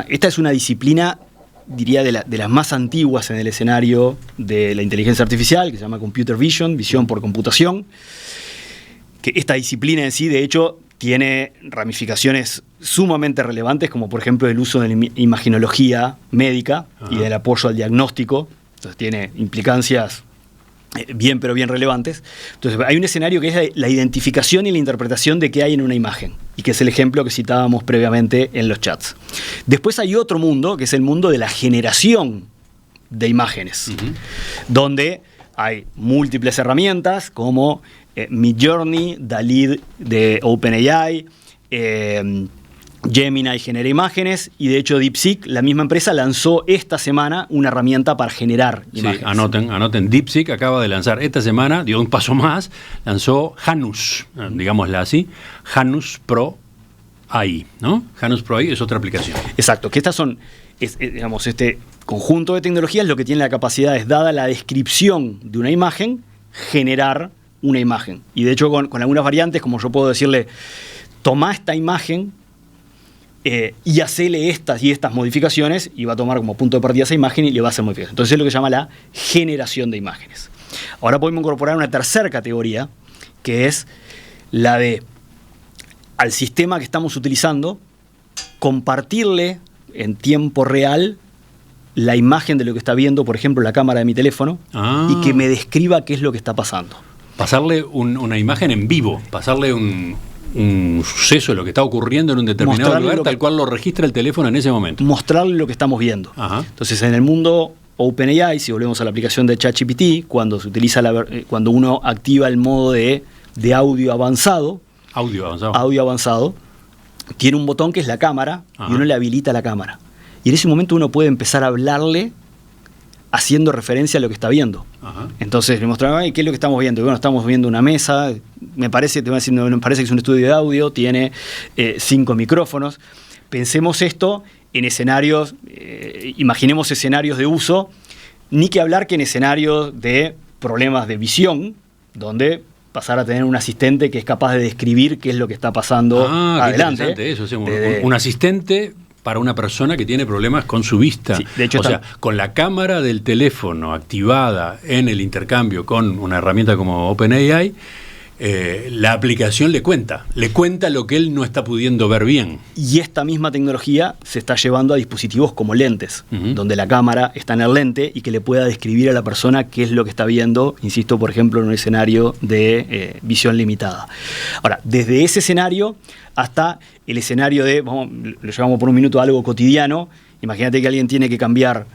Esta es una disciplina, diría, de las más antiguas en el escenario de la inteligencia artificial, que se llama Computer Vision, visión por computación. Que esta disciplina en sí, de hecho, tiene ramificaciones sumamente relevantes, como por ejemplo el uso de la imaginología médica y del apoyo al diagnóstico. Entonces tiene implicancias bien, pero bien relevantes. Entonces hay un escenario que es la identificación y la interpretación de qué hay en una imagen, y que es el ejemplo que citábamos previamente en los chats. Después hay otro mundo, que es el mundo de la generación de imágenes, donde hay múltiples herramientas como Midjourney, DALL-E de OpenAI, Gemini genera imágenes, y de hecho DeepSeek, la misma empresa, lanzó esta semana una herramienta para generar imágenes. Sí, anoten, DeepSeek acaba de lanzar esta semana, dio un paso más, lanzó Janus, digámosla así, Janus Pro AI, ¿no? Janus Pro AI es otra aplicación. Exacto, que estas son, digamos, este conjunto de tecnologías lo que tiene la capacidad es, dada la descripción de una imagen, generar una imagen. Y de hecho con algunas variantes, como yo puedo decirle, toma esta imagen y hacele estas y estas modificaciones, y va a tomar como punto de partida esa imagen y le va a hacer modificaciones. Entonces es lo que se llama la generación de imágenes. Ahora podemos incorporar una tercera categoría, que es la de, al sistema que estamos utilizando, compartirle en tiempo real la imagen de lo que está viendo, por ejemplo, la cámara de mi teléfono, y que me describa qué es lo que está pasando. Pasarle una imagen en vivo, pasarle un suceso de lo que está ocurriendo en un determinado lugar, tal cual lo registra el teléfono en ese momento. Mostrarle lo que estamos viendo. Ajá. Entonces, en el mundo OpenAI, si volvemos a la aplicación de ChatGPT, cuando se utiliza cuando uno activa el modo de audio avanzado, tiene un botón que es la cámara, y uno le habilita la cámara. Y en ese momento uno puede empezar a hablarle haciendo referencia a lo que está viendo. Ajá. Entonces le mostraba, ¿qué es lo que estamos viendo? Bueno, estamos viendo una mesa, me parece que es un estudio de audio, tiene 5 micrófonos. Pensemos esto en escenarios, imaginemos escenarios de uso, ni que hablar que en escenarios de problemas de visión, donde pasar a tener un asistente que es capaz de describir qué es lo que está pasando adelante. Qué interesante eso, sí, un asistente para una persona que tiene problemas con su vista. Sí, de hecho, con la cámara del teléfono activada en el intercambio con una herramienta como OpenAI, la aplicación le cuenta lo que él no está pudiendo ver bien. Y esta misma tecnología se está llevando a dispositivos como lentes, donde la cámara está en el lente y que le pueda describir a la persona qué es lo que está viendo, insisto, por ejemplo, en un escenario de visión limitada. Ahora, desde ese escenario hasta el escenario de, lo llevamos por un minuto a algo cotidiano. Imagínate que alguien tiene que cambiar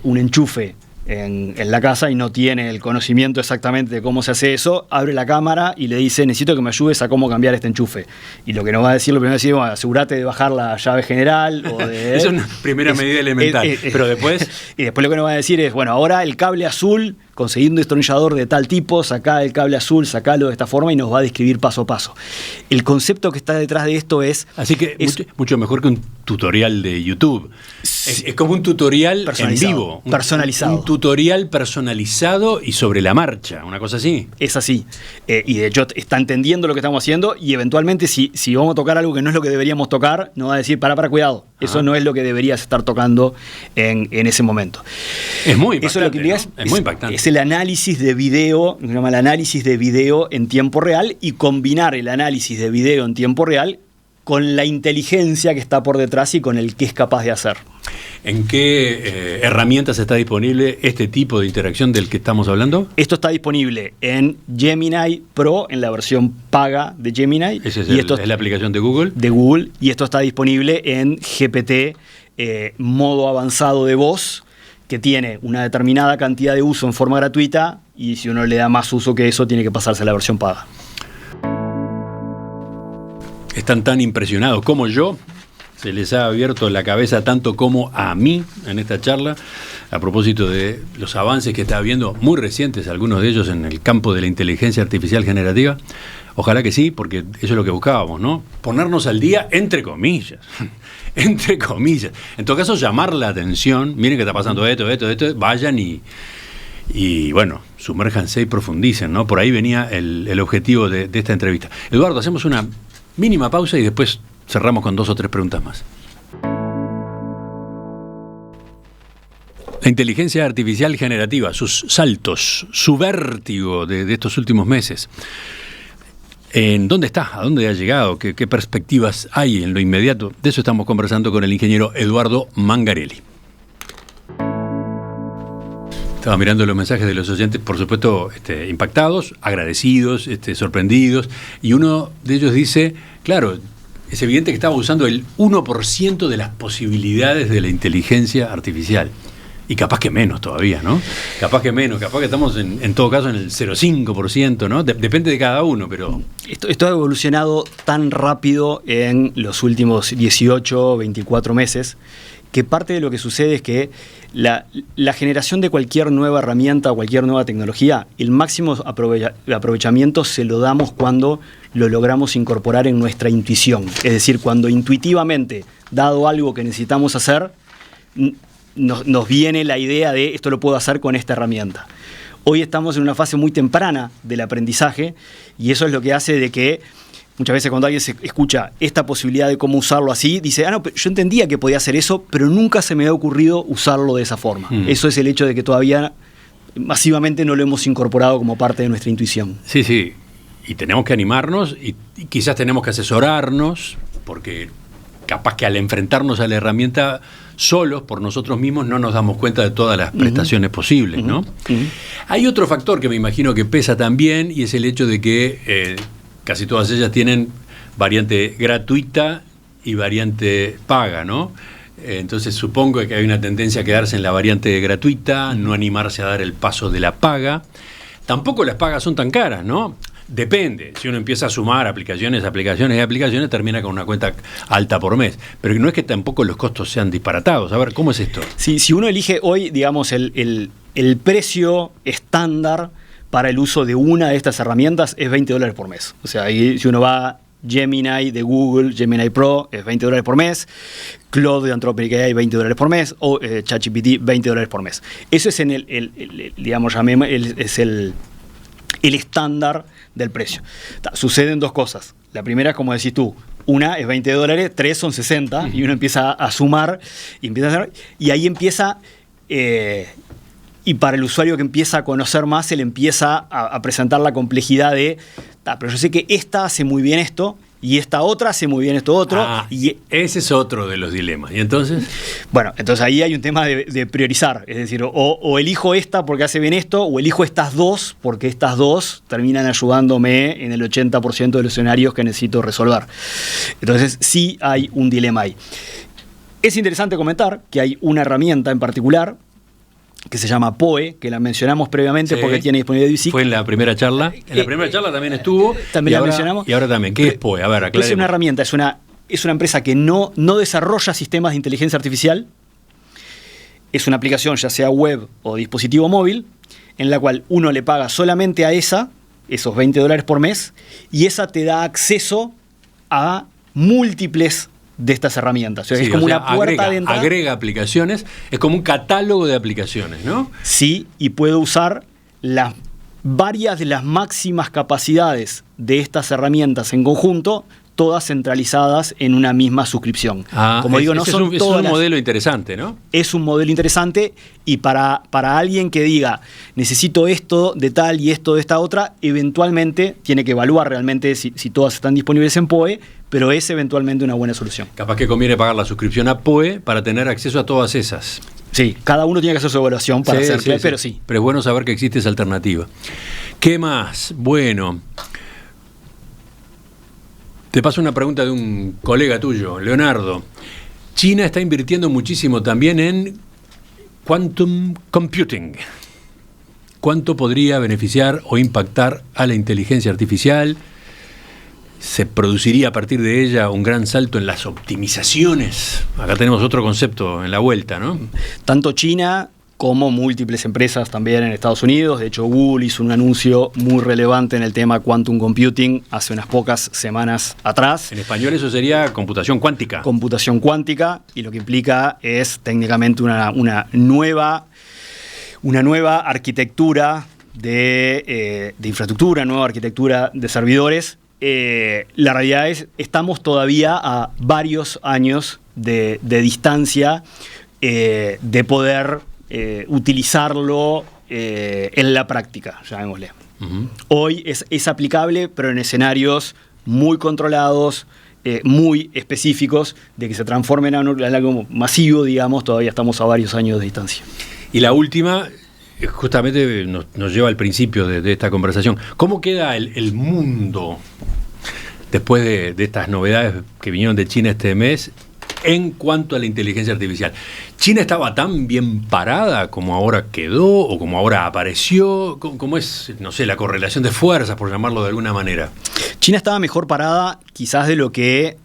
un enchufe en la casa y no tiene el conocimiento exactamente de cómo se hace eso, abre la cámara y le dice, necesito que me ayudes a cómo cambiar este enchufe. Y lo que nos va a decir, lo primero es decir, bueno, asegúrate de bajar la llave general. O de, es una primera medida elemental. Pero después... Y después lo que nos va a decir es, bueno, ahora el cable azul, conseguí un destornillador de tal tipo, sacá el cable azul, sacalo de esta forma, y nos va a describir paso a paso. El concepto que está detrás de esto es... Así que mucho mejor que un tutorial de YouTube. Es como un tutorial en vivo. Personalizado. Un tutorial personalizado y sobre la marcha, una cosa así. Es así. Y de hecho está entendiendo lo que estamos haciendo, y eventualmente si vamos a tocar algo que no es lo que deberíamos tocar, nos va a decir, para, cuidado. Eso no es lo que deberías estar tocando en ese momento. Es muy impactante. Eso lo que es muy impactante. Es el análisis de video, se llama el análisis de video en tiempo real, y combinar el análisis de video en tiempo real con la inteligencia que está por detrás y con el que es capaz de hacer. ¿En qué herramientas está disponible este tipo de interacción del que estamos hablando? Esto está disponible en Gemini Pro, en la versión paga de Gemini. ¿Esa es la aplicación de Google? De Google, y esto está disponible en GPT, modo avanzado de voz, que tiene una determinada cantidad de uso en forma gratuita, y si uno le da más uso que eso, tiene que pasarse a la versión paga. Están tan impresionados como yo, se les ha abierto la cabeza tanto como a mí en esta charla, a propósito de los avances que está habiendo, muy recientes, algunos de ellos en el campo de la inteligencia artificial generativa. Ojalá que sí, porque eso es lo que buscábamos, ¿no? Ponernos al día, entre comillas. Entre comillas. En todo caso, llamar la atención. Miren que está pasando esto. Vayan y bueno, sumérjanse y profundicen, ¿no? Por ahí venía el objetivo de esta entrevista. Eduardo, hacemos una mínima pausa y después cerramos con 2 o 3 preguntas más. La inteligencia artificial generativa, sus saltos, su vértigo de estos últimos meses. ¿En dónde está? ¿A dónde ha llegado? ¿Qué perspectivas hay en lo inmediato? De eso estamos conversando con el ingeniero Eduardo Mangarelli. Estaba mirando los mensajes de los oyentes, por supuesto, impactados, agradecidos, sorprendidos. Y uno de ellos dice, claro, es evidente que estaba usando el 1% de las posibilidades de la inteligencia artificial. Y capaz que menos todavía, ¿no? Capaz que estamos en todo caso en el 0,5%, ¿no? Depende de cada uno, pero... Esto ha evolucionado tan rápido en los últimos 18, 24 meses, que parte de lo que sucede es que la generación de cualquier nueva herramienta o cualquier nueva tecnología, el máximo aprovechamiento se lo damos cuando lo logramos incorporar en nuestra intuición. Es decir, cuando intuitivamente, dado algo que necesitamos hacer, nos viene la idea de esto lo puedo hacer con esta herramienta. Hoy estamos en una fase muy temprana del aprendizaje, y eso es lo que hace de que muchas veces cuando alguien se escucha esta posibilidad de cómo usarlo así, dice, no, yo entendía que podía hacer eso, pero nunca se me había ocurrido usarlo de esa forma. Eso es el hecho de que todavía masivamente no lo hemos incorporado como parte de nuestra intuición. Sí, sí, y tenemos que animarnos y quizás tenemos que asesorarnos, porque capaz que al enfrentarnos a la herramienta solos, por nosotros mismos, no nos damos cuenta de todas las prestaciones posibles, ¿no? Hay otro factor que me imagino que pesa también, y es el hecho de que casi todas ellas tienen variante gratuita y variante paga, ¿no? Entonces supongo que hay una tendencia a quedarse en la variante gratuita, no animarse a dar el paso de la paga. Tampoco las pagas son tan caras, ¿no? Depende, si uno empieza a sumar aplicaciones, termina con una cuenta alta por mes. Pero no es que tampoco los costos sean disparatados. A ver, ¿cómo es esto? Si uno elige hoy, digamos, el precio estándar para el uso de una de estas herramientas es $20 por mes. O sea, ahí si uno va a Gemini de Google, Gemini Pro, es $20 por mes. Claude de Anthropic AI, $20 por mes. O ChatGPT, $20 por mes. Eso es el estándar del precio. Suceden 2 cosas. La primera es, como decís tú, una es $20, 3 son 60, y uno empieza a sumar, y ahí empieza, y para el usuario que empieza a conocer más, él empieza a presentar la complejidad de, pero yo sé que esta hace muy bien esto, y esta otra hace muy bien esto otro. Y ese es otro de los dilemas. ¿Y entonces? Bueno, entonces ahí hay un tema de priorizar. Es decir, o elijo esta porque hace bien esto, o elijo estas dos porque estas dos terminan ayudándome en el 80% de los escenarios que necesito resolver. Entonces sí hay un dilema ahí. Es interesante comentar que hay una herramienta en particular que se llama POE, que la mencionamos previamente, sí, porque tiene disponibilidad de DeepSeek. Fue en la primera charla. En la primera charla también estuvo. También la mencionamos. Y ahora también. ¿Qué es POE? A ver, aclaremos. Es una herramienta, es una empresa que no desarrolla sistemas de inteligencia artificial. Es una aplicación, ya sea web o dispositivo móvil, en la cual uno le paga solamente a esos $20 por mes, y esa te da acceso a múltiples de estas herramientas. O sea, es como una puerta de entrada. Agrega aplicaciones, es como un catálogo de aplicaciones, ¿no? Sí, y puedo usar varias de las máximas capacidades de estas herramientas en conjunto, todas centralizadas en una misma suscripción. Como digo, no son todas. Es un modelo interesante, ¿no? Es un modelo interesante, y para alguien que diga, necesito esto de tal y esto de esta otra, eventualmente tiene que evaluar realmente si todas están disponibles en POE, pero es eventualmente una buena solución. Capaz que conviene pagar la suscripción a POE para tener acceso a todas esas. Sí, cada uno tiene que hacer su evaluación para hacer, pero sí. Pero es bueno saber que existe esa alternativa. ¿Qué más? Bueno, te paso una pregunta de un colega tuyo, Leonardo. China está invirtiendo muchísimo también en Quantum Computing. ¿Cuánto podría beneficiar o impactar a la inteligencia artificial? ¿Se produciría a partir de ella un gran salto en las optimizaciones? Acá tenemos otro concepto en la vuelta, ¿no? Tanto China como múltiples empresas también en Estados Unidos. De hecho, Google hizo un anuncio muy relevante en el tema Quantum Computing hace unas pocas semanas atrás. En español eso sería computación cuántica. Computación cuántica, y lo que implica es técnicamente una nueva arquitectura de infraestructura, nueva arquitectura de servidores. La realidad es estamos todavía a varios años de distancia de poder utilizarlo en la práctica, llamémosle. Uh-huh. Hoy es aplicable, pero en escenarios muy controlados, muy específicos, de que se transformen en algo masivo, digamos, todavía estamos a varios años de distancia. Y la última, justamente nos lleva al principio de esta conversación. ¿Cómo queda el mundo después de estas novedades que vinieron de China este mes en cuanto a la inteligencia artificial? ¿China estaba tan bien parada como ahora quedó o como ahora apareció? ¿Cómo es, no sé, la correlación de fuerzas, por llamarlo de alguna manera? China estaba mejor parada quizás de lo que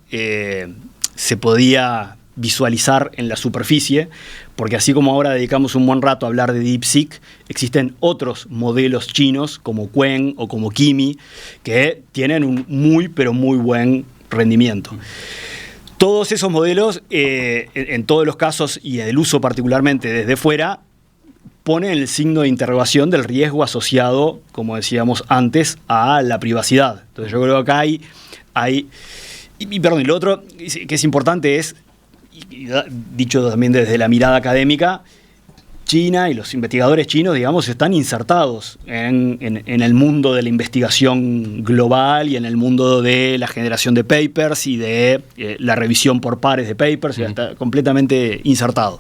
se podía visualizar en la superficie, porque así como ahora dedicamos un buen rato a hablar de DeepSeek, existen otros modelos chinos como Qwen o como Kimi que tienen un muy pero muy buen rendimiento. Todos esos modelos, en todos los casos y en el uso particularmente desde fuera, ponen el signo de interrogación del riesgo asociado, como decíamos antes, a la privacidad. Entonces yo creo que acá y lo otro que es importante es, dicho también desde la mirada académica, China y los investigadores chinos, digamos, están insertados en el mundo de la investigación global y en el mundo de la generación de papers y de la revisión por pares de papers, ya está completamente insertado.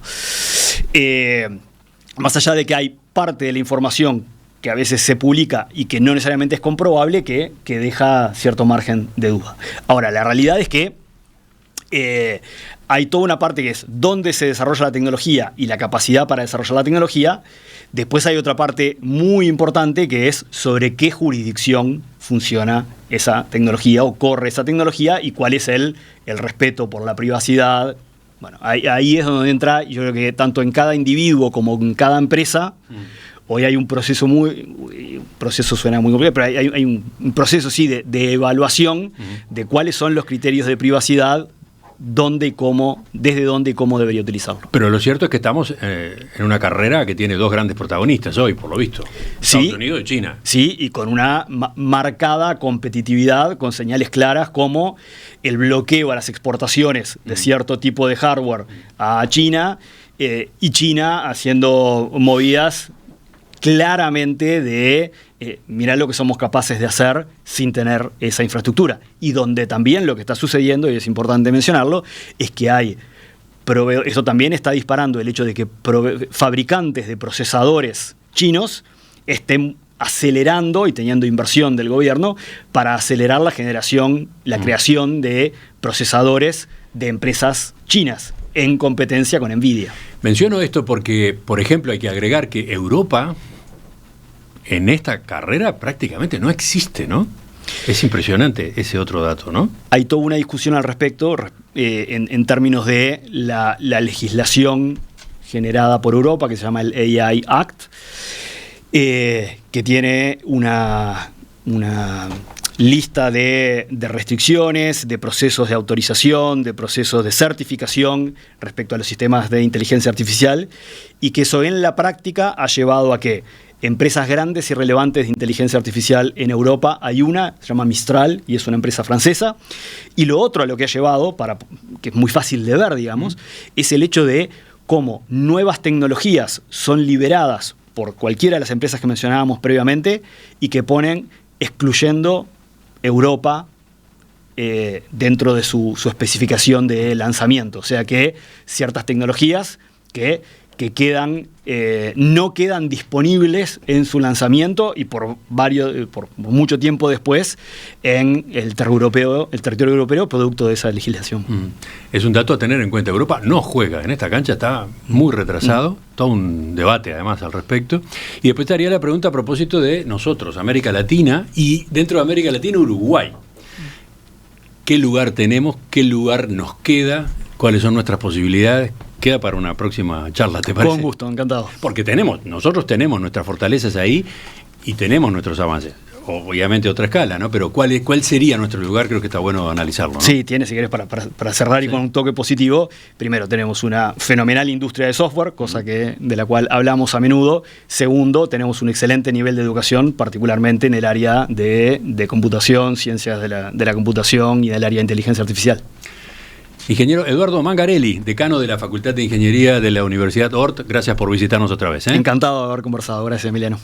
Más allá de que hay parte de la información que a veces se publica y que no necesariamente es comprobable, que deja cierto margen de duda. Ahora, la realidad es que hay toda una parte que es dónde se desarrolla la tecnología y la capacidad para desarrollar la tecnología. Después hay otra parte muy importante que es sobre qué jurisdicción funciona esa tecnología o corre esa tecnología y cuál es el respeto por la privacidad. Bueno, ahí es donde entra, yo creo que tanto en cada individuo como en cada empresa, hoy hay un proceso proceso suena muy complejo, pero hay un proceso sí de evaluación de cuáles son los criterios de privacidad, desde dónde y cómo debería utilizarlo. Pero lo cierto es que estamos en una carrera que tiene dos grandes protagonistas hoy, por lo visto. Estados Unidos y China. Sí, y con una marcada competitividad, con señales claras como el bloqueo a las exportaciones de cierto tipo de hardware a China, y China haciendo movidas claramente de mirar lo que somos capaces de hacer sin tener esa infraestructura. Y donde también lo que está sucediendo, y es importante mencionarlo, es que hay eso también está disparando el hecho de que fabricantes de procesadores chinos estén acelerando y teniendo inversión del gobierno para acelerar la creación de procesadores de empresas chinas en competencia con Nvidia. Menciono esto porque, por ejemplo, hay que agregar que Europa en esta carrera prácticamente no existe, ¿no? Es impresionante ese otro dato, ¿no? Hay toda una discusión al respecto en términos de la legislación generada por Europa, que se llama el AI Act, que tiene una lista de restricciones, de procesos de autorización, de procesos de certificación respecto a los sistemas de inteligencia artificial, y que eso en la práctica ha llevado a que empresas grandes y relevantes de inteligencia artificial en Europa, hay una, se llama Mistral, y es una empresa francesa, y lo otro a lo que ha llevado, que es muy fácil de ver, digamos, es el hecho de cómo nuevas tecnologías son liberadas por cualquiera de las empresas que mencionábamos previamente y que ponen excluyendo Europa dentro de su especificación de lanzamiento. O sea que ciertas tecnologías que que no quedan disponibles en su lanzamiento y por mucho tiempo después en el territorio europeo, producto de esa legislación. Es un dato a tener en cuenta. Europa no juega en esta cancha, está muy retrasado, todo un debate además al respecto. Y después te haría la pregunta a propósito de nosotros, América Latina, y dentro de América Latina, Uruguay. ¿Qué lugar tenemos? ¿Qué lugar nos queda? ¿Cuáles son nuestras posibilidades? Queda para una próxima charla, ¿te parece? Con gusto, encantado. Porque nosotros tenemos nuestras fortalezas ahí y tenemos nuestros avances. Obviamente otra escala, ¿no? Pero ¿cuál sería nuestro lugar? Creo que está bueno analizarlo, ¿no? Sí, si querés, para cerrar y con un toque positivo, primero tenemos una fenomenal industria de software, cosa de la cual hablamos a menudo. Segundo, tenemos un excelente nivel de educación, particularmente en el área de computación, ciencias de la computación y del área de inteligencia artificial. Ingeniero Eduardo Mangarelli, decano de la Facultad de Ingeniería de la Universidad Ort, gracias por visitarnos otra vez. Encantado de haber conversado. Gracias, Emiliano.